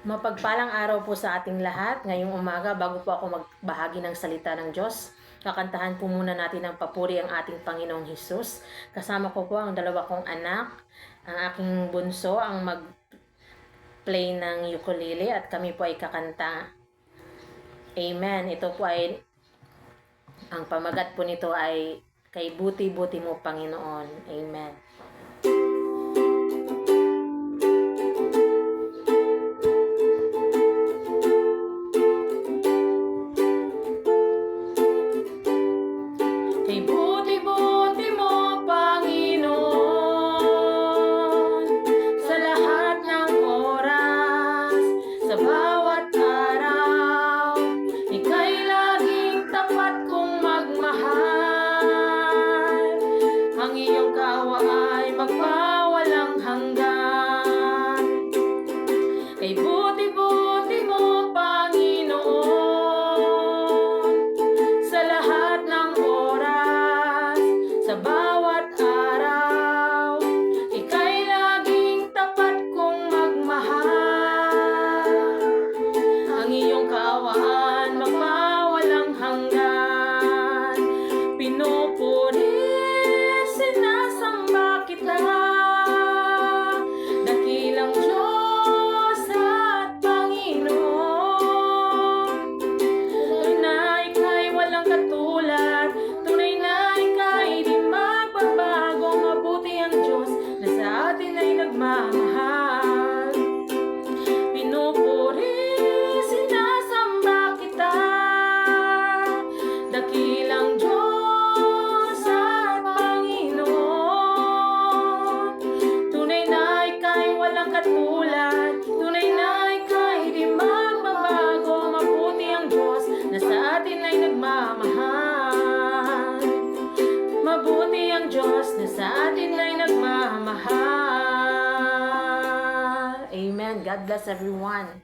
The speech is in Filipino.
Mapagpalang araw po sa ating lahat. Ngayong umaga, bago po ako magbahagi ng salita ng Diyos, kakantahan po muna natin ng papuri ang ating Panginoong Hesus. Kasama ko po ang dalawa kong anak, ang aking bunso, ang mag-play ng ukulele at kami po ay kakanta. Amen. Ito po ay, ang pamagat po nito ay, kay buti-buti mo Panginoon. Amen. Kay buti-buti mo, Panginoon, sa lahat ng oras, sa bawat araw, ika'y laging tapat kong magmahal. Ang iyong kawa ay magpawalang hanggan. Kay buti-buti mo, Panginoon, sa lahat ng sa bawat araw, ika'y laging tapat kong magmahal. Ang iyong kaawaan magpawalang hanggan. Pinupuri, sinasamba kita, dakilang Diyos at Panginoon. Tunay na ika'y walang katulad, tunay na nagmamahal. Pinupuri, sinasamba kita, dakilang Diyos at Panginoon. Tunay na ika'y walang katulad, tunay na ika'y di magbabago. Mabuti ang Diyos na sa atin ay nagmamahal. Mabuti ang Diyos na sa atin ay nagmamahal. Amen. God bless everyone.